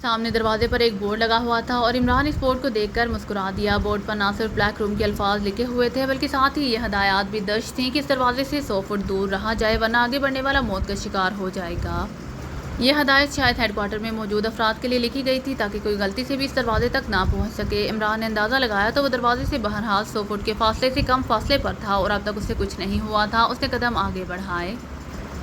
सामने दरवाजे पर एक बोर्ड लगा हुआ था और इमरान इस बोर्ड को देखकर मुस्कुरा दिया। बोर्ड पर ना सिर्फ ब्लैक रूम के अल्फाज लिखे हुए थे बल्कि साथ ही ये हदायत भी दर्ज थी कि इस दरवाजे से 100 फुट दूर रहा जाए वरना आगे बढ़ने वाला मौत का शिकार हो जाएगा। यह हदायत शायद हेडक्वार्टर में मौजूद अफराद के लिए लिखी गई थी ताकि कोई गलती से भी इस दरवाजे तक ना पहुंच सके। इमरान ने अंदाज़ा लगाया तो वो दरवाजे से बहरहाल 100 फुट के फासले से कम फासले पर था और अब तक उससे कुछ नहीं हुआ था। उसने कदम आगे बढ़ाए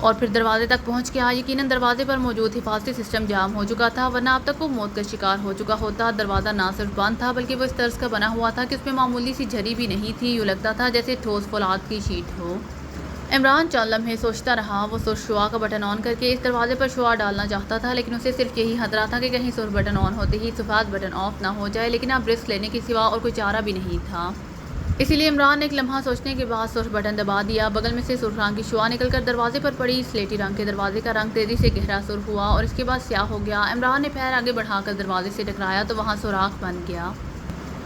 और फिर दरवाजे तक पहुंच गया। यकीनन दरवाजे पर मौजूद हिफाजती सिस्टम जाम हो चुका था वरना अब तक वो मौत का शिकार हो चुका होता। दरवाज़ा ना सिर्फ बंद था बल्कि वो इस तर्ज का बना हुआ था कि उसमें मामूली सी झरी भी नहीं थी। यूँ लगता था जैसे ठोस फौलाद की शीट हो। इमरान चंद लम्हे सोचता रहा। वो सुर शुआ का बटन ऑन करके इस दरवाजे पर शुआ डालना चाहता था लेकिन उसे सिर्फ यही खतरा था कि कहीं सुर बटन ऑन होते ही सफ़ेद बटन ऑफ ना हो जाए। लेकिन अब रिस्क लेने के सिवा और कोई चारा भी नहीं था। इसीलिए इमरान ने एक लम्हा सोचने के बाद सुर्ख बटन दबा दिया। बगल में से सुर्ख रंग की शुआ निकलकर दरवाजे पर पड़ी। स्लेटी रंग के दरवाजे का रंग तेज़ी से गहरा सुर्ख हुआ और इसके बाद स्याह हो गया। इमरान ने पैर आगे बढ़ाकर दरवाजे से टकराया तो वहाँ सुराख बन गया।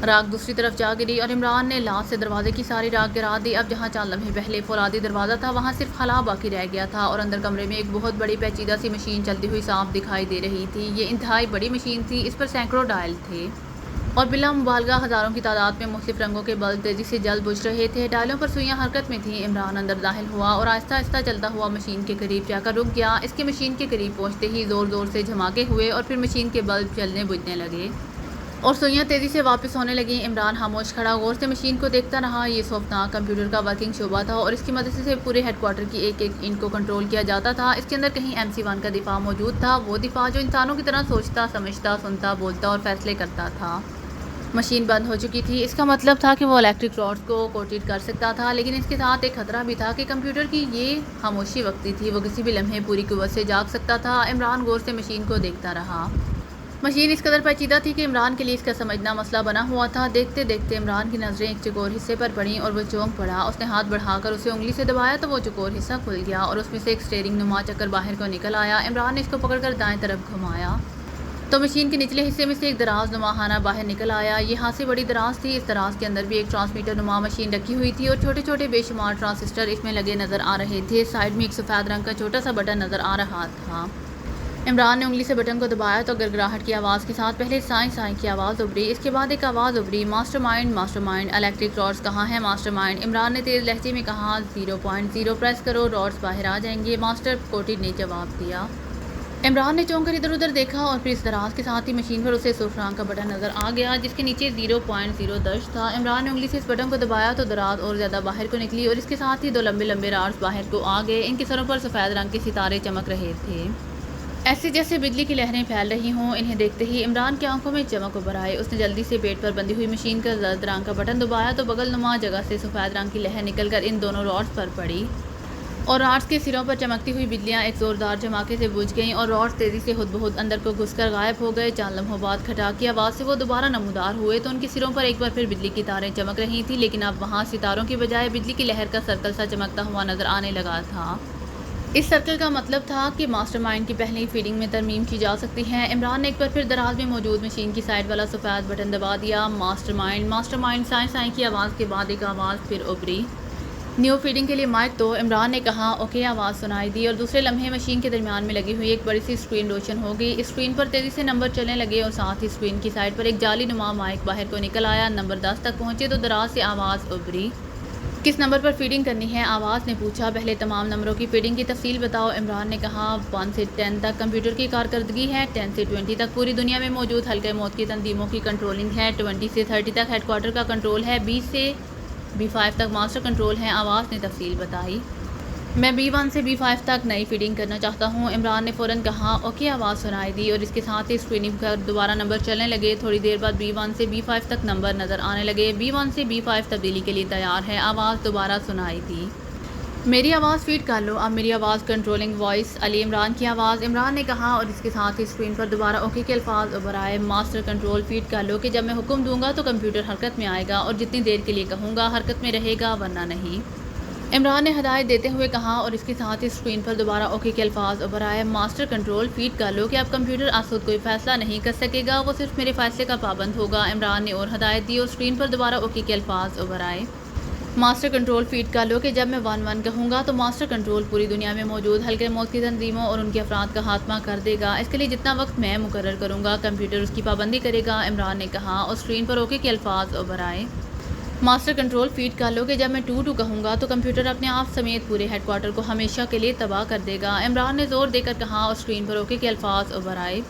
राख दूसरी तरफ जा गिरी और इमरान ने लात से दरवाजे की सारी राख गिरा दी। अब जहाँ चंद लम्हे पहले फौलादी दरवाज़ा था वहाँ सिर्फ खला बाकी रह गया था और अंदर कमरे में एक बहुत बड़ी पेचीदा सी मशीन चलती हुई साफ दिखाई दे रही थी। ये इंतहाई बड़ी मशीन थी। इस पर सैकड़ों डायल थे और बिला मुबालगा हज़ारों की तादाद में मुख्तलिफ रंगों के बल्ब तेज़ी से जल बुझ रहे थे। डायलों पर सुइयां हरकत में थीं। इमरान अंदर दाखिल हुआ और आहिस्ता आहिस्ता चलता हुआ मशीन के करीब जाकर रुक गया। इसके मशीन के करीब पहुंचते ही ज़ोर ज़ोर से झमाके हुए और फिर मशीन के बल्ब जलने बुझने लगे और सुइयां तेज़ी से वापस होने लगीं। इमरान खामोश खड़ा गौर से मशीन को देखता रहा। ये खौफनाक कंप्यूटर का वर्किंग शोबा था और इसकी मदद से पूरे हेडक्वार्टर की एक एक इंच को कंट्रोल किया जाता था। इसके अंदर कहीं MC1 का दिफा मौजूद था, वो दिफा जो इंसानों की तरह सोचता, समझता, सुनता, बोलता और फैसले करता था। मशीन बंद हो चुकी थी। इसका मतलब था कि वो इलेक्ट्रिक रॉड्स को कोटेड कर सकता था लेकिन इसके साथ एक खतरा भी था कि कंप्यूटर की ये खामोशी वक्ती थी। वो किसी भी लम्हे पूरी कुव्वत से जाग सकता था। इमरान गौर से मशीन को देखता रहा। मशीन इस कदर पेचीदा थी कि इमरान के लिए इसका समझना मसला बना हुआ था। देखते देखते इमरान की नज़रें एक चकोर हिस्से पर पड़ीं और वह चौंक पड़ा। उसने हाथ बढ़ाकर उसे उंगली से दबाया तो वो चकोर हिस्सा खुल गया और उसमें से एक स्टीयरिंग नुमा चक्कर बाहर को निकल आया। इमरान ने इसको पकड़कर दाएं तरफ घुमाया तो मशीन के निचले हिस्से में से एक दराज नुमा खाना बाहर निकल आया। ये हाथ से बड़ी दराज थी। इस दराज के अंदर भी एक ट्रांसमीटर नुमा मशीन रखी हुई थी और छोटे छोटे बेशुमार ट्रांसिस्टर इसमें लगे नज़र आ रहे थे। साइड में एक सफ़ेद रंग का छोटा सा बटन नज़र आ रहा था। इमरान ने उंगली से बटन को दबाया तो गड़गड़ाहट की आवाज़ के साथ पहले साई साई की आवाज़ उभरी। इसके बाद एक आवाज़ उभरी, मास्टरमाइंड, इलेक्ट्रिक रॉड्स कहाँ हैं मास्टरमाइंड। इमरान ने तेज़ लहजे में कहा 0.0 प्रेस करो, रॉड्स बाहर आ जाएंगे। मास्टर कोटेड ने जवाब दिया। इमरान ने चौंक कर इधर उधर देखा और फिर इस दराज के साथ ही मशीन पर उसे सुर्ख रंग का बटन नज़र आ गया जिसके नीचे 0.0 दर्ज था। इमरान ने उंगली से इस बटन को दबाया तो दराज और ज़्यादा बाहर को निकली और इसके साथ ही दो लंबे लंबे रॉड्स बाहर को आ गए। इनके सरों पर सफ़ेद रंग के सितारे चमक रहे थे, ऐसे जैसे बिजली की लहरें फैल रही हों। इन्हें देखते ही इमरान की आंखों में चमक उभर आई। उसने जल्दी से पेट पर बंधी हुई मशीन का जर्द रंग का बटन दबाया तो बगल नुमा जगह से सफ़ेद रंग की लहर निकलकर इन दोनों रॉड्स पर पड़ी और रॉड्स के सिरों पर चमकती हुई बिजलियां एक ज़ोरदार धमाके से बुझ गईं और रॉड्स तेज़ी से खुद ब खुद अंदर को घुसकर गायब हो गए। चंद लम्हों बाद खटाक की आवाज़ से वो दोबारा नमूदार हुए तो उनके सिरों पर एक बार फिर बिजली की तारें चमक रही थी लेकिन अब वहाँ सितारों की बजाय बिजली की लहर का सर्कल सा चमकता हुआ नज़र आने लगा था। इस सर्कल का मतलब था कि मास्टरमाइंड की पहली फीडिंग में तरमीम की जा सकती है। इमरान ने एक बार फिर दराज में मौजूद मशीन की साइड वाला सफ़ेद बटन दबा दिया। मास्टरमाइंड साई साई की आवाज़ के बाद एक आवाज़ फिर उभरी, न्यू फीडिंग के लिए माइक तो। इमरान ने कहा ओके। आवाज़ सुनाई दी और दूसरे लम्हे मशीन के दरमियान में लगी हुई एक बड़ी सी स्क्रीन रोशन हो गई। स्क्रीन पर तेज़ी से नंबर चलने लगे और साथ ही स्क्रीन की साइड पर एक जाली नुमा माइक बाहर को निकल आया। नंबर 10 तक पहुँचे तो दराज से आवाज़ उभरी, किस नंबर पर फीडिंग करनी है। आवाज़ ने पूछा पहले तमाम नंबरों की फीडिंग की तफसील बताओ। इमरान ने कहा 1 से 10 तक कंप्यूटर की कारकर्दगी है, 10 से 20 तक पूरी दुनिया में मौजूद हल्के मौत की तंजीमों की कंट्रोलिंग है, 20 से 30 तक हेडक्वार्टर का कंट्रोल है, 20 से B5 तक मास्टर कंट्रोल है। आवाज़ ने तफसील बताई। मैं B1 से B5 तक नई फीडिंग करना चाहता हूँ। इमरान ने फ़ौरन कहा ओके। आवाज़ सुनाई दी और इसके साथ ही स्क्रीनिंग पर दोबारा नंबर चलने लगे। थोड़ी देर बाद B1 से B5 तक नंबर नज़र आने लगे। B1 से B5 तब्दीली के लिए तैयार है। आवाज़ दोबारा सुनाई दी, मेरी आवाज़ फीड कर लो। अब मेरी आवाज़ कंट्रोलिंग वॉइस अली इमरान की आवाज़। इमरान ने कहा और इसके साथ ही स्क्रीन पर दोबारा ओके के अल्फाज उभर आए, मास्टर कंट्रोल फीड कर लो कि जब मैं हुक्म दूंगा तो कंप्यूटर हरकत में आएगा और जितनी देर के लिए कहूँगा हरकत में रहेगा वरना नहीं। इमरान ने हदायत देते हुए कहा और इसके साथ ही स्क्रीन पर दोबारा ओके के अल्फाज उभर आए, मास्टर कंट्रोल फीड कर लो कि अब कंप्यूटर आसुद कोई फैसला नहीं कर सकेगा, वो सिर्फ मेरे फैसले का पाबंद होगा। इमरान ने और हदायत दी और स्क्रीन पर दोबारा ओके के अल्फाज उभर आए। मास्टर कंट्रोल फीड कर लो कि जब मैं 1-1 कहूँगा तो मास्टर कंट्रोल पूरी दुनिया में मौजूद हल्के मौत की तंजीमों और उनके अफराद का खात्मा कर देगा। इसके लिए जितना वक्त मैं मुकर्रर करूँगा कंप्यूटर उसकी पाबंदी करेगा, इमरान ने कहा और स्क्रीन पर ओके के अल्फाज उभर आए। मास्टर कंट्रोल फीड कर लो कि जब मैं 2-2 कहूँगा तो कंप्यूटर अपने आप समेत पूरे हेडक्वार्टर को हमेशा के लिए तबाह कर देगा, इमरान ने जोर देकर कहा और स्क्रीन पर ओके के अल्फाज उभर आए।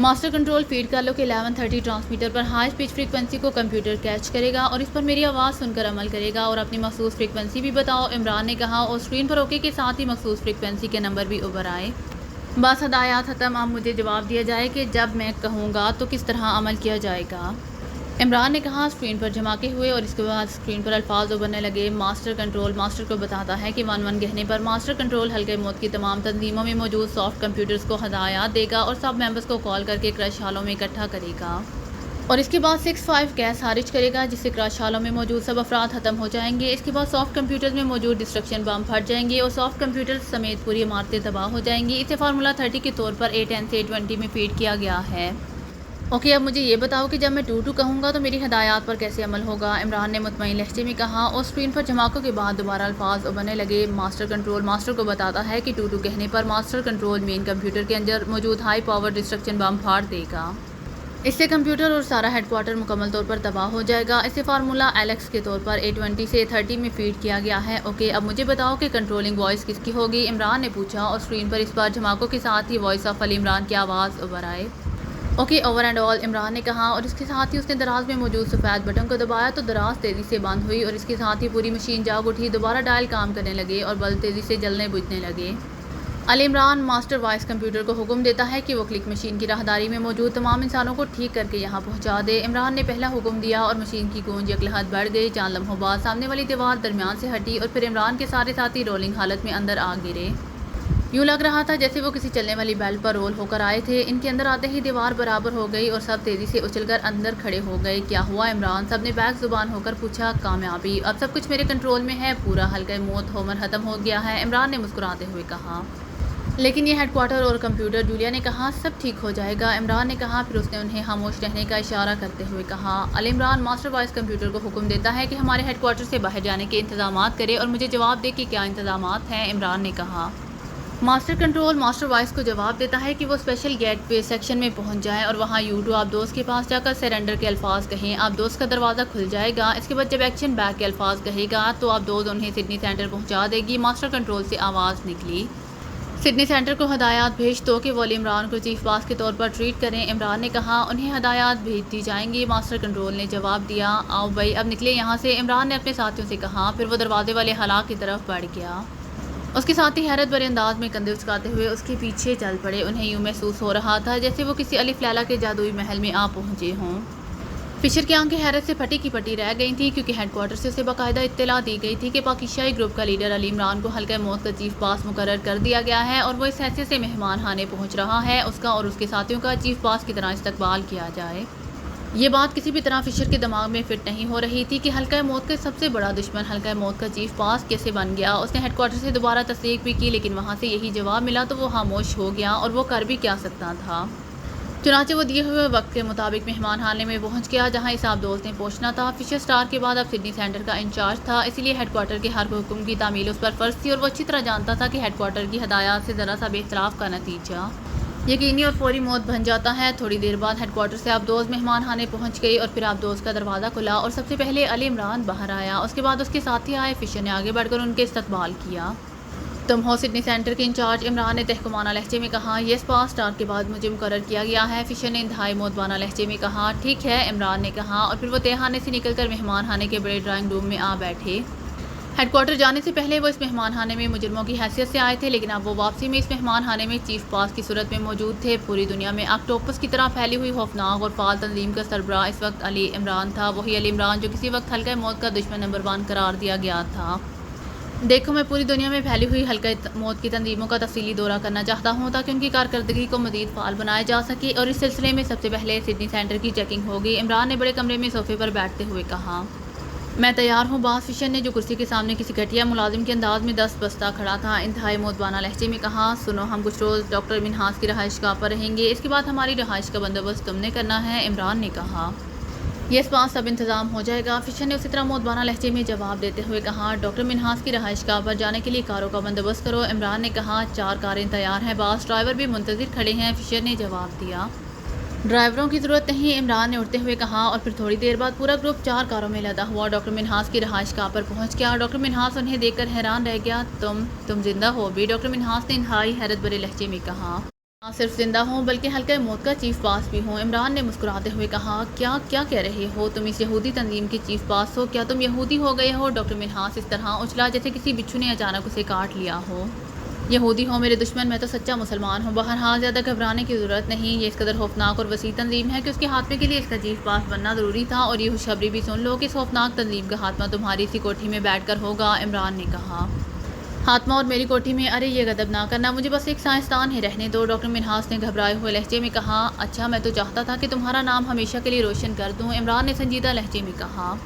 मास्टर कंट्रोल फीड कर लो कि 1130 ट्रांसमीटर पर हाई स्पीच फ्रीक्वेंसी को कंप्यूटर कैच करेगा और इस पर मेरी आवाज़ सुनकर अमल करेगा और अपनी मखसूस फ्रीक्वेंसी भी बताओ, इमरान ने कहा और स्क्रीन पर ओके के साथ ही मखसूस फ्रीक्वेंसी के नंबर भी उभर आए। बस हदायत ख़त्म, अब मुझे जवाब दिया जाए कि जब मैं कहूँगा तो किस तरह अमल किया जाएगा, इमरान ने कहा। स्क्रीन पर धमाके हुए और इसके बाद स्क्रीन पर अल्फाज उभरने लगे। मास्टर कंट्रोल मास्टर को बताता है कि 1-1 कहने पर मास्टर कंट्रोल हल्के मौत की तमाम तंजीमों में मौजूद सॉफ्ट कंप्यूटर्स को हदायत देगा और सब मेंबर्स को कॉल करके क्रश हालों में इकट्ठा करेगा और इसके बाद 6-5 गैस खारिज करेगा जिससे क्रश हालों में मौजूद सब अफराद ख़त्म हो जाएंगे। इसके बाद सॉफ्ट कंप्यूटर्स में मौजूद डिस्ट्रक्शन बम फट जाएंगे और सॉफ्ट कंप्यूटर्स समेत पूरी इमारतें तबाह हो जाएंगी। इसे फार्मूला 30 के तौर पर A10 से A20 में फीड किया गया है। ओके, अब मुझे ये बताओ कि जब मैं 2-2 कहूँगा तो मेरी हदायत पर कैसे अमल होगा, इमरान ने मुतमईन लहजे में कहा और स्क्रीन पर धमाकों के बाद दोबारा अल्फाज उभरने लगे। मास्टर कंट्रोल मास्टर को बताता है कि 2-2 कहने पर मास्टर कंट्रोल मेन कंप्यूटर के अंदर मौजूद हाई पावर डिस्ट्रक्शन बम फाड़ देगा। इससे कंप्यूटर और सारा हेडक्वार्टर मुकम्मल तौर पर तबाह हो जाएगा। इसे फार्मूला एलेक्स के तौर पर A20 से A30 में फीड किया गया है। ओके, अब मुझे बताओ कि कंट्रोलिंग वॉइस किसकी होगी, इमरान ने पूछा और स्क्रीन पर इस बार धमाकों के साथ ही वॉइस ऑफ अली इमरान की आवाज़ उभर आए। Okay, over and all, Imran ने कहा और इसके साथ ही उसने दराज में मौजूद सफ़ेद बटन को दबाया तो दराज तेज़ी से बंद हुई और इसके साथ ही पूरी मशीन जाग उठी। दोबारा डायल काम करने लगे और बल्ब तेज़ी से जलने बुझने लगे। Ali Imran master voice computer को हुक्म देता है कि वो क्लिक मशीन की राहदारी में मौजूद तमाम इंसानों को ठीक करके यहाँ पहुँचा दे। इमरान ने पहला हुक्म दिया और मशीन की गूंज यकलहद बढ़ गई। चांद लम्हों बाद सामने वाली दीवार दरमियान से हटी और फिर इमरान के सारे साथी रोलिंग हालत में अंदर आ गिरे। यूँ लग रहा था जैसे वो किसी चलने वाली बेल्ट पर रोल होकर आए थे। इनके अंदर आते ही दीवार बराबर हो गई और सब तेज़ी से उछलकर अंदर खड़े हो गए। क्या हुआ इमरान, सब ने बैक जुबान होकर पूछा। कामयाबी, अब सब कुछ मेरे कंट्रोल में है, पूरा हल्का मौत होमर ख़त्म हो गया है, इमरान ने मुस्कुराते हुए कहा। लेकिन ये हेडक्वार्टर और कंप्यूटर, जूलिया ने कहा, सब ठीक हो जाएगा, इमरान ने कहा। फिर उसने उन्हें खामोश रहने का इशारा करते हुए कहा। Ali Imran master voice computer को हुक्म देता है कि हमारे हेडक्वार्टर से बाहर जाने के इंतजाम करे और मुझे जवाब दे कि क्या इंतजाम हैं, इमरान ने कहा। मास्टर कंट्रोल मास्टर वॉइस को जवाब देता है कि वो स्पेशल गेट पे सेक्शन में पहुंच जाएं और वहां U2 आप दोस्त के पास जाकर सरेंडर के अल्फाज कहें। आप दोस्त का दरवाज़ा खुल जाएगा। इसके बाद जब एक्शन बैक के अल्फाज कहेगा तो आप दोस्त उन्हें सिडनी सेंटर पहुंचा देगी। मास्टर कंट्रोल से आवाज़ निकली। सिडनी सेंटर को हदायत भेज दो कि वो अली इमरान को चीफ बास के तौर पर ट्रीट करें, इमरान ने कहा। उन्हें हदायत भेज दी जाएंगी, मास्टर कंट्रोल ने जवाब दिया। आओ भाई अब निकले यहाँ से, इमरान ने अपने साथियों से कहा। फिर वो दरवाजे वाले हला की तरफ बढ़ गया। उसके साथ ही हैरत भरे अंदाज में कंधे उचकाते हुए उसके पीछे चल पड़े। उन्हें यूँ महसूस हो रहा था जैसे वो किसी अलिफ लैला के जादुई महल में आ पहुँचे हों। फिशर की आंखें हैरत से फटी की पटी रह गई थी क्योंकि हेडक्वार्टर से उसे बाकायदा इत्तला दी गई थी कि पाकिस्तानी ग्रुप का लीडर अली इमरान को हल्का मौत का चीफ बास मुकर्रर कर दिया गया है और वो इस हैसियत से मेहमान खाने पहुँच रहा है। उसका और उसके साथियों का चीफ बास की तरह इस्तकबाल किया जाए। ये बात किसी भी तरह फिशर के दिमाग में फिट नहीं हो रही थी कि हल्का मौत का सबसे बड़ा दुश्मन हल्का मौत का चीफ बास कैसे बन गया। उसने हेडक्वार्टर से दोबारा तस्दीक भी की लेकिन वहाँ से यही जवाब मिला तो वो खामोश हो गया और वो कर भी क्या सकता था। चुनाचे वो दिए हुए वक्त के मुताबिक मेहमान खाने में पहुँच गया जहाँ इसाब दोस्त ने पहुँचना था। फिशर स्टार के बाद अब सिडनी सेंटर का इंचार्ज था, इसलिए हेडक्वार्टर के हर हुक्म की तामील उस पर फ़र्ज थी और वो अच्छी तरह जानता था कि हेडक्वार्टर की हदायत से ज़रा सा बेख्तलाफ का नतीजा यकीनी और फौरी मौत बन जाता है। थोड़ी देर बाद हेडक्वार्टर से आबदोज़ मेहमान खाने पहुंच गई और फिर आबदोज़ का दरवाज़ा खुला और सबसे पहले अली इमरान बाहर आया। उसके बाद उसके साथी आए। फिशर ने आगे बढ़कर उनके इस्तकबाल किया। तुम हो सिडनी सेंटर के इंचार्ज, इमरान ने तहकुमाना लहजे में कहा। यस पास स्टार के बाद मुझे मुकर्रर किया गया है, फिशर ने इंतहाई मोतबाना लहजे में कहा। ठीक है, इमरान ने कहा और फिर वो तहखाने से निकलकर मेहमान खाने के बड़े ड्राइंग रूम में आ बैठे। हेडक्वार्टर जाने से पहले वो इस मेहमान खाने में मुजरमों की हैसियत से आए थे लेकिन अब वो वापसी में इस मेहमान खाने में चीफ बास की सूरत में मौजूद थे। पूरी दुनिया में ऑक्टोपस की तरह फैली हुई खौफनाक और फाल तंजीम का सरबराह इस वक्त अली इमरान था। वही अली इमरान जो किसी वक्त हल्का मौत का दुश्मन नंबर 1 करार दिया गया था। देखो, मैं पूरी दुनिया में फैली हुई हल्का मौत की तंजीमों का तफसीली दौरा करना चाहता हूँ ताकि उनकी कारकर्दगी को मज़ीद फाल बनाया जा सके और इस सिलसिले में सबसे पहले सिडनी सेंटर की चेकिंग होगी, इमरान ने बड़े कमरे में सोफे पर बैठते हुए कहा। मैं तैयार हूँ बास, फिशर ने जो कुर्सी के सामने किसी घटिया मुलाजिम के अंदाज में 10 बस्ता खड़ा था इंतहाई मोतबाना लहजे में कहा। सुनो, हम कुछ रोज़ डॉक्टर मिनहास की रहाइश गाह पर रहेंगे, इसके बाद हमारी रहाइश का बंदोबस्त तुमने करना है, इमरान ने कहा। यस पास सब इंतजाम हो जाएगा। फिशर ने उसी तरह मोतबाना लहजे में जवाब देते हुए कहा, डॉक्टर मिन्हास की रहायशगाह पर जाने के लिए कारों का बंदोबस्त करो। इमरान ने कहा, 4 कारें तैयार हैं बास, ड्राइवर भी मुंतजिर खड़े हैं। फिशर ने जवाब दिया, ड्राइवरों की ज़रूरत नहीं। इमरान ने उठते हुए कहा और फिर थोड़ी देर बाद पूरा ग्रुप 4 कारों में लदा हुआ डॉक्टर मिन्हास की रहायशगाह पर पहुंच गया। डॉक्टर मिन्हास उन्हें देखकर हैरान रह गया। तुम जिंदा हो भी? डॉक्टर मिन्हास ने इंतहाई हैरत भरे लहजे में कहा। ना सिर्फ जिंदा हूँ बल्कि हल्के मौत का चीफ बास भी हूँ। इमरान ने मुस्कुराते हुए कहा, क्या क्या कह रहे हो? तुम इस यहूदी तंजीम के चीफ बास हो? क्या तुम यहूदी हो गए हो? डॉक्टर मिन्हास इस तरह उछला जैसे किसी बिच्छू ने अचानक उसे काट लिया हो। यहूदी हो मेरे दुश्मन, मैं तो सच्चा मुसलमान हूँ। बहरहाल ज़्यादा घबराने की ज़रूरत नहीं। ये इस कदर खौफनाक और वसी तंजीम है कि उसके खात्मे के लिए इसका चीफ बास बनना ज़रूरी था। और ये खुशखबरी भी सुन लो कि इस खौफनाक तंजीम का खात्मा तुम्हारी इसी कोठी में बैठ कर होगा। इमरान ने कहा, खात्मा और मेरी कोठी में? अरे ये गदब ना करना, मुझे बस एक साइंसदान ही रहने दो। डॉक्टर मिन्हास ने घबराए हुए लहजे में कहा, अच्छा मैं तो चाहता था कि तुम्हारा नाम हमेशा के लिए रोशन कर दूँ। इमरान ने संजीदा लहजे में कहा,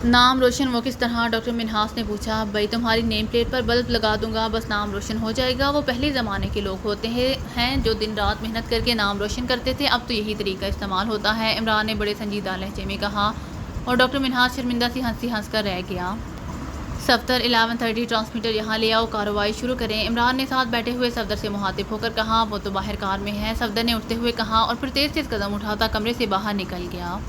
नाम रोशन? वो किस तरह? डॉक्टर मिन्हास ने पूछा। भाई तुम्हारी नेम प्लेट पर बल्ब लगा दूंगा, बस नाम रोशन हो जाएगा। वो पहले ज़माने के लोग होते हैं जो दिन रात मेहनत करके नाम रोशन करते थे, अब तो यही तरीका इस्तेमाल होता है। इमरान ने बड़े संजीदा लहजे में कहा और डॉक्टर मिन्हास शर्मिंदा सी हंस कर रह गया। सफ्तर 11:30 ट्रांसमीटर यहाँ ले आओ, कार्रवाई शुरू करें। इमरान ने साथ बैठे हुए सफदर से मुखातिब होकर कहा, वो तो बाहर कार में है। सफदर ने उठते हुए कहा और फिर तेज़ कदम उठाता कमरे से बाहर निकल गया।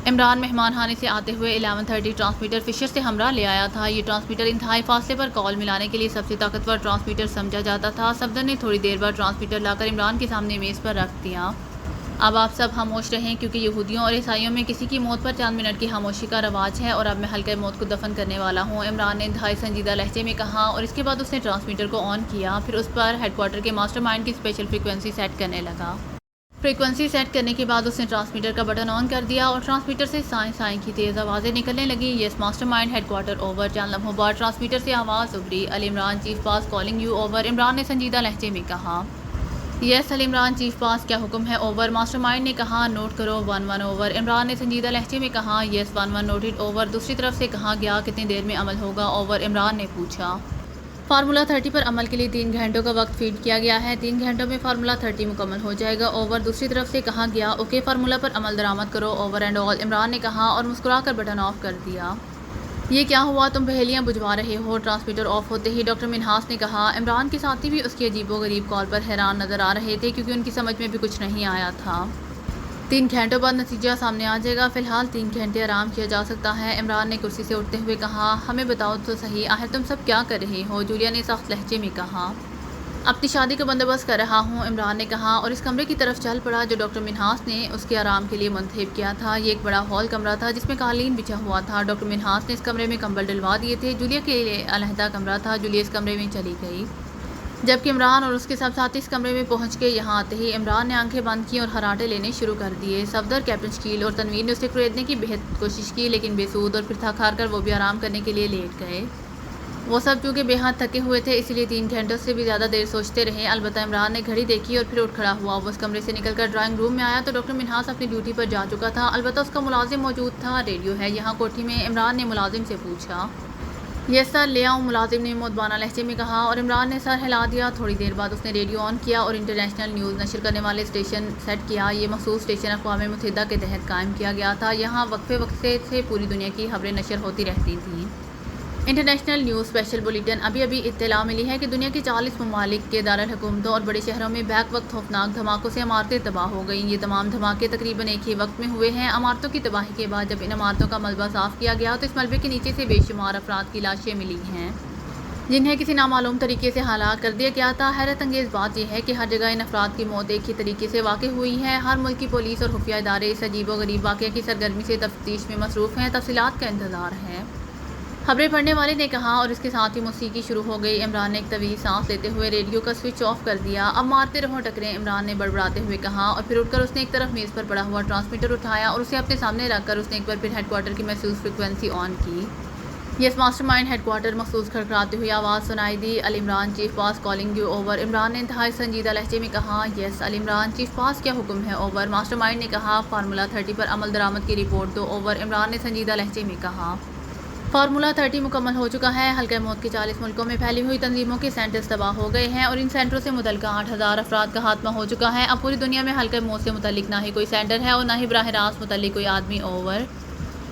इमरान मेहमान खाने से आते हुए 11:30 ट्रांसमीटर फिशर से हमरा ले आया था। ये ट्रांसमीटर इंतहाई फासले पर कॉल मिलाने के लिए सबसे ताकतवर ट्रांसमीटर समझा जाता था। सफदर ने थोड़ी देर बाद ट्रांसमीटर लाकर इमरान के सामने मेज़ पर रख दिया। अब आप सब खामोश रहें क्योंकि यहूदियों और ईसाइयों में किसी की मौत पर चंद मिनट की खामोशी का रवाज है और अब मैं हल्के मौत को दफन करने वाला हूँ। इमरान ने इंतहाई संजीदा लहजे में कहा और इसके बाद उसने ट्रांसमीटर को ऑन किया। फिर उस पर हेडक्वार्टर के मास्टरमाइंड की स्पेशल फ्रीक्वेंसी सेट करने लगा। फ्रीक्वेंसी सेट करने के बाद उसने ट्रांसमीटर का बटन ऑन कर दिया और ट्रांसमीटर से साई साई की तेज़ आवाज़ें निकलने लगी। Yes mastermind headquarter over. चंद लम्हों बाद ट्रांसमीटर से आवाज़ उभरी, Al Imran chief pass calling you over. Imran ने संजीदा लहजे में कहा, yes Al Imran chief pass, क्या हुक्म है? ओवर। मास्टरमाइंड ने कहा, नोट करो 11 ओवर। इमरान ने संजीदा लहजे में कहा, यस 11 नोटेड ओवर। दूसरी तरफ से कहा गया, कितनी देर में अमल होगा? ओवर। इमरान ने पूछा। फार्मूला 30 पर अमल के लिए 3 घंटों का वक्त फीड किया गया है। 3 घंटों में फार्मूला 30 मुकम्मल हो जाएगा। ओवर। दूसरी तरफ से कहा गया, ओके फार्मूला पर अमल दरामद करो। Over and all. इमरान ने कहा और मुस्कुराकर बटन ऑफ कर दिया। ये क्या हुआ? तुम पहेलियाँ बुझवा रहे हो? ट्रांसमीटर ऑफ होते ही डॉक्टर मिन्हास ने कहा। इमरान के साथी भी उसकी अजीबोगरीब कॉल पर हैरान नजर आ रहे थे क्योंकि उनकी समझ में भी कुछ नहीं आया था। 3 घंटों बाद नतीजा सामने आ जाएगा, फ़िलहाल 3 घंटे आराम किया जा सकता है। इमरान ने कुर्सी से उठते हुए कहा, हमें बताओ तो सही, आखिर तुम सब क्या कर रहे हो? जूलिया ने सख्त लहजे में कहा। अपनी शादी का बंदोबस्त कर रहा हूँ, इमरान ने कहा और इस कमरे की तरफ चल पड़ा जो डॉक्टर मिन्हास ने उसके आराम के लिए मुंतखब किया था। ये एक बड़ा हॉल कमरा था जिसमें कालीन बिछा हुआ था। डॉक्टर मिन्हास ने इस कमरे में कंबल डलवा दिए थे। जूलिया के लिए अलहदा कमरा था। जूलिया इस कमरे में चली गई जबकि इमरान और उसके सब साथी इस कमरे में पहुंच के यहाँ आते ही इमरान ने आंखें बंद की और हराटे लेने शुरू कर दिए। सफदर, कैप्टन शकील और तनवीर ने उसे कुरेदने की बेहद कोशिश की लेकिन बेसूद और फिर थक हार कर वो भी आराम करने के लिए लेट गए। वो सब चूँकि बेहद थके हुए थे इसलिए 3 घंटों से भी ज़्यादा देर सोचते रहे। अलबत्ता इमरान ने घड़ी देखी और फिर उठ खड़ा हुआ। वो उस कमरे से निकलकर ड्राइंग रूम में आया तो डॉक्टर मिन्हास अपनी ड्यूटी पर जा चुका था। अलबत्ता उसका मुलाजिम मौजूद था। रेडियो है यहाँ कोठी में? इमरान ने मुलाजिम से पूछा। यस सर, ले आऊँ, मुलाजिम ने मोतबाना लहजे में कहा और इमरान ने सर हिला दिया। थोड़ी देर बाद उसने रेडियो ऑन किया और इंटरनेशनल न्यूज़ नशर करने वाले स्टेशन सेट किया। ये मखसूस स्टेशन अक़वाम मुत्तहिदा के तहत कायम किया गया था। यहाँ वक्फे वक्फे से पूरी दुनिया की खबरें नशर होती रहती थीं। International news special bulletin. अभी इत्तला मिली है कि दुनिया के 40 ममालिक के दारुल हुकूमतों और बड़े शहरों में बैक वक्त खौफनाक धमाकों से इमारतें तबाह हो गईं। ये तमाम धमाके तकरीबन एक ही वक्त में हुए हैं। इमारतों की तबाही के बाद जब इन इमारतों का मलबा साफ़ किया गया तो इस मलबे के नीचे से बेशुमार अफराद की लाशें मिली हैं जिन्हें किसी नामालूम तरीके से हलाक कर दिया गया था। हैरत अंगेज़ बात यह है कि हर जगह इन अफराद की मौत एक ही तरीके से वाक़ हुई है। हर मुल्क की पुलिस और खुफिया इदारे इस अजीबोगरीब वाक़े की सरगर्मी से तफ्तीश में मसरूफ़ हैं। तफसीलात का इंतज़ार है। खबरें पढ़ने वाले ने कहा और इसके साथ ही मौसीकी शुरू हो गई। इमरान ने एक तवील सांस लेते हुए रेडियो का स्विच ऑफ कर दिया। अब मारते रहो टकरें, इमरान ने बड़बड़ाते हुए कहा और फिर उठकर उसने एक तरफ मेज़ पर पड़ा हुआ ट्रांसमीटर उठाया और उसे अपने सामने रखकर उसने एक बार फिर हेडक्वार्टर की महसूस फ्रिक्वेंसी ऑन की। यस मास्टरमाइंड हेडक्वार्टर मखसूस खड़खड़ाती हुई आवाज़ सुनाई दी। Al Imran chief pass calling you over. Imran ने इंतहाई संजीदा लहजे में कहा, yes Al Imran chief pass, क्या हुक्म है? ओवर। मास्टरमाइंड ने कहा, फार्मूला 30 पर अमल दरामद की रिपोर्ट दो। ओवर। इमरान ने संजीदा लहजे में कहा। फार्मूला 30 मुकम्मल हो चुका है। हल्का मौत के 40 मुल्कों में फैली हुई तंजीमों के सेंटर्स तबाह हो गए हैं और इन सेंटरों से मुतल्लिका 8000 अफराद का खात्मा हो चुका है। अब पूरी दुनिया में हल्का मौत से मुतल्लिक ना ही कोई सेंटर है और ना ही बराह रास्त मुतल्लिक कोई आदमी। ओवर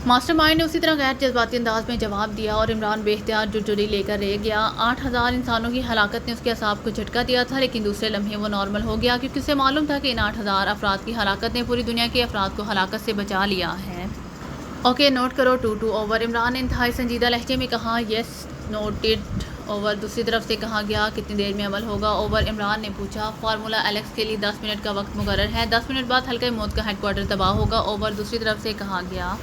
मास्टरमाइंड ने उसी तरह गैर जज्बाती अंदाज में जवाब दिया और इमरान बेख्तियार जुर्जरी लेकर रह गया। 8000 इंसानों की हलाकत ने उसके असाब को झटका दिया था, लेकिन दूसरे लम्हे वो नॉर्मल हो गया क्योंकि उसे मालूम था कि इन 8000 अफराद की हलाकत ने पूरी दुनिया के अफराद को हलाकत से बचा लिया है। ओके, नोट करो 2-2 ओवर। इमरान ने इंतहाई संजीदा लहजे में कहा, यस नोटेड ओवर। दूसरी तरफ से कहा गया, कितनी देर में अमल होगा? ओवर। इमरान ने पूछा, फार्मूला एलेक्स के लिए 10 मिनट का वक्त मुकर्रर है। 10 मिनट बाद हल्का मौत का हेडक्वार्टर तबाह होगा। ओवर। दूसरी तरफ से कहा गया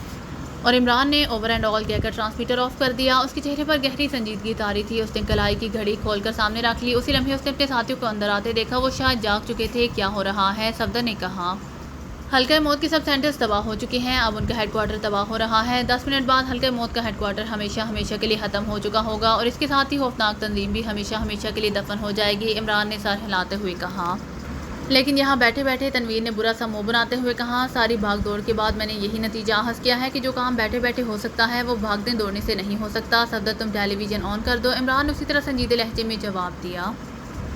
और इमरान ने ओवर एंड ऑल कहकर ट्रांसमीटर ऑफ कर दिया। उसके चेहरे पर गहरी संजीदगी तारी थी। उसने कलाई की घड़ी खोलकर सामने रख ली। उसी लम्हे उसने अपने साथियों को अंदर आते देखा। वो शायद जाग चुके थे। क्या हो रहा है? सफदर ने कहा, हल्का मौत के सब सेंटर्स तबाह हो चुके हैं। अब उनका हेडक्वार्टर तबाह हो रहा है। 10 मिनट बाद हल्का मौत का हेडक्वार्टर हमेशा हमेशा के लिए ख़त्म हो चुका होगा और इसके साथ ही खौफनाक तंजीम भी हमेशा हमेशा के लिए दफन हो जाएगी। इमरान ने सर हिलाते हुए कहा। लेकिन यहाँ बैठे बैठे तनवीर ने बुरा सा मुँह बनाते हुए कहा, सारी भाग दौड़ के बाद मैंने यही नतीजा हासिल किया है कि जो काम बैठे बैठे हो सकता है वो भागने दौड़ने से नहीं हो सकता। सफदर, तुम टेलीविज़न ऑन कर दो। इमरान ने उसी तरह संजीदे लहजे में जवाब दिया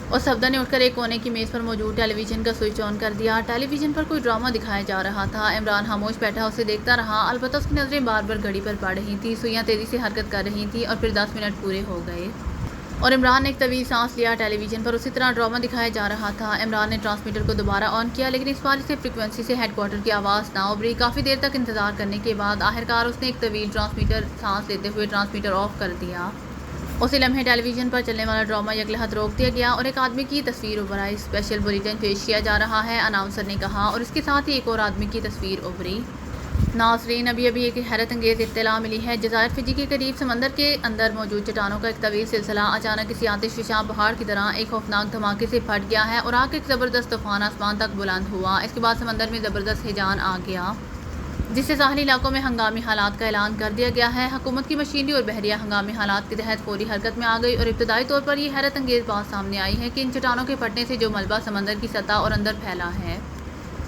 और सफदर ने उठकर एक कोने की मेज़ पर मौजूद टेलीविज़न का स्विच ऑन कर दिया। टेलीविज़न पर कोई ड्रामा दिखाया जा रहा था। इमरान खामोश बैठा उसे देखता रहा। अलबत्ता उसकी नज़रें बार बार घड़ी पर पड़ रही थी। सुइयाँ तेज़ी से हरकत कर रही थी और फिर 10 मिनट पूरे हो गए और इमरान ने एक तवील सांस लिया। टेलीविज़न पर उसी तरह ड्रामा दिखाया जा रहा था। इमरान ने ट्रांसमीटर को दोबारा ऑन किया, लेकिन इस बार से फ्रिक्वेंसी से हेडक्वार्टर की आवाज़ ना उभरी। काफ़ी देर तक इंतजार करने के बाद आखिरकार उसने एक तवील ट्रांसमीटर सांस लेते हुए ट्रांसमीटर ऑफ कर दिया। उसी लम्हे टेलीविज़न पर चलने वाला ड्रामा यकलहत रोक दिया गया और एक आदमी की तस्वीर उभर आई। स्पेशल बुलेटिन पेश किया जा रहा है, अनाउंसर ने कहा और इसके साथ ही एक और आदमी की तस्वीर उभरी। नाज़रीन, अभी अभी एक हैरत अंगेज़ इत्तला मिली है। जज़ायर फिजी के करीब समंदर के अंदर मौजूद चट्टानों का एक तवील सिलसिला अचानक किसी आतिशफ़शा पहाड़ की तरह एक खौफनाक धमाके से फट गया है और आग एक ज़बरदस्त तूफ़ान आसमान तक बुलंद हुआ। इसके बाद समंदर में ज़बरदस्त हिजान आ गया, जिससे साहली इलाकों में हंगामी हालात का ऐलान कर दिया गया है। हुकूमत की मशीनरी और बहरिया हंगामी हालात के तहत फौरी हरकत में आ गई और इब्तदाई तौर पर यह हैरत अंगेज़ बात सामने आई है कि इन चट्टानों के फटने से जो मलबा समंदर की सतह और अंदर फैला है,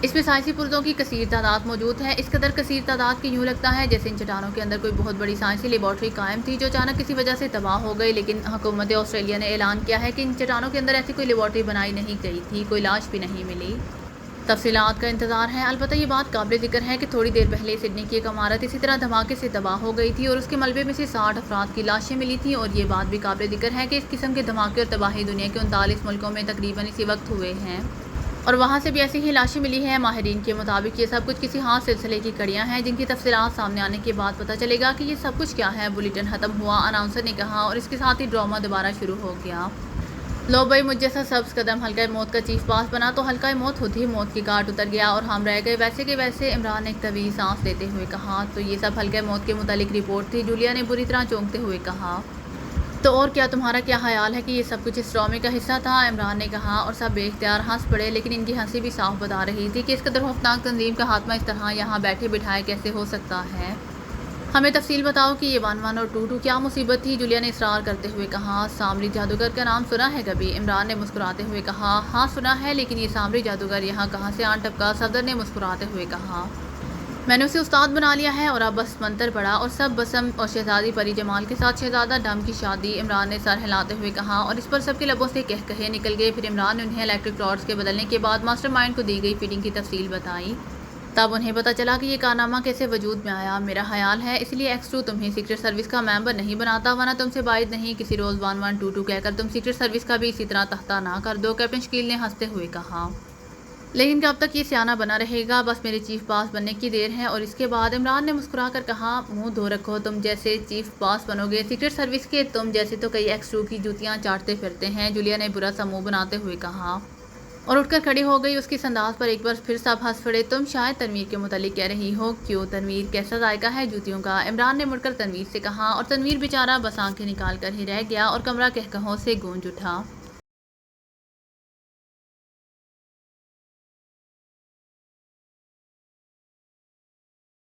इसमें साइंसी पुर्जों की कसीर तादाद मौजूद है। इस कदर कसीर तादाद की यूँ लगता है जैसे इन चट्टानों के अंदर कोई बहुत बड़ी साइंसी लेबॉर्ट्री कायम थी जो अचानक किसी वजह से तबाह हो गई। लेकिन हुकूमत ऑस्ट्रेलिया ने ऐलान किया है कि इन चट्टानों के अंदर ऐसी कोई लेबॉर्ट्री बनाई नहीं गई थी, कोई लाश भी नहीं मिली। तफसीलात का इंतजार है। अलबत्ता ये बात काबिल ज़िक्र है कि थोड़ी देर पहले सिडनी की एक इमारत इसी तरह धमाके से तबाह हो गई थी और उसके मलबे में से 60 अफराद की लाशें मिली थी और ये बात भी काबिल ज़िक्र है कि इस किस्म के धमाके और तबाही दुनिया के 39 मुल्कों में तकरीबन इसी वक्त हुए हैं और वहाँ से भी ऐसी ही लाशें मिली हैं। माहिरीन के मुताबिक ये सब कुछ किसी हाँ सिलसिले की कड़ियाँ हैं जिनकी तफसीलात सामने आने के बाद पता चलेगा कि ये सब कुछ क्या है। बुलेटिन ख़त्म हुआ, अनाउंसर ने कहा और इसके साथ ही ड्रामा दोबारा शुरू हो गया। लो भाई, मुझ जैसा सब्ज़ कदम हल्का मौत का चीफ पास बना तो हल्का मौत खुद ही मौत की काट उतर गया और हम रह गए वैसे के वैसे। इमरान ने एक तवील सांस लेते हुए कहा, तो ये सब हल्का मौत के मुतालिक रिपोर्ट थी। जूलिया ने बुरी तरह चौंकते हुए कहा, तो और क्या, तुम्हारा क्या ख्याल है कि ये सब कुछ इस ड्रामे का हिस्सा था? इमरान ने कहा और सब बेख्तियार हंस पड़े, लेकिन इनकी हंसी भी साफ बता रही थी कि इस कदर खौफनाक तंजीम का खात्मा इस तरह यहाँ बैठे बिठाए कैसे हो सकता है। हमें तफसील बताओ कि ये 1-1 और 2-2 क्या मुसीबत थी? जूलिया ने इसरार करते हुए कहा, सामरी जादूगर का नाम सुना है कभी? इमरान ने मुस्कुराते हुए कहा, हाँ सुना है, लेकिन ये सामरी जादूगर यहाँ कहाँ से आन टपका? सफदर ने मुस्कुराते हुए कहा, मैंने उसे उस्ताद बना लिया है और अब बस मंतर पड़ा और सब बसम और शहजादी परी जमाल के साथ शहजादा डम की शादी। इमरान ने सर हिलाते हुए कहा और इस पर सबके लबों से कह कहे निकल गए। फिर इमरान ने उन्हें इलेक्ट्रिक रॉड्स के बदलने के बाद मास्टरमाइंड को दी गई फिटिंग की तफसील बताई। तब उन्हें पता चला कि ये कारनामा कैसे वजूद में आया। मेरा ख्याल है इसलिए एक्स2 तुम्हें सीक्रेट सर्विस का मेंबर नहीं बनाता, वरना तुमसे बाइद नहीं किसी रोज़ 1-1-2-2 कहकर तुम सीक्रेट सर्विस का भी इसी तरह तख्ता ना कर दो। कैप्टन शकील ने हंसते हुए कहा, लेकिन कब तक ये सियाना बना रहेगा? बस मेरे चीफ बास बनने की देर है। और इसके बाद इमरान ने मुस्कुरा कर कहा, मुंह धो रखो, तुम जैसे चीफ बास बनोगे सीक्रेट सर्विस के, तुम जैसे तो कई एक्स2 की जूतियाँ चाटते फिरते हैं। जूलिया ने बुरा सा मुँह बनाते हुए कहा और उठकर खड़ी हो गई। उसकी अंदाज पर एक बार फिर सब हंस पड़े। तुम शायद तनवीर के मुतालिक कह रही हो? क्यों तनवीर, कैसा जायका है जूतियों का? इमरान ने मुड़कर तनवीर से कहा और तनवीर बेचारा बस आंखें निकाल कर ही रह गया और कमरा कहकहों से गूंज उठा।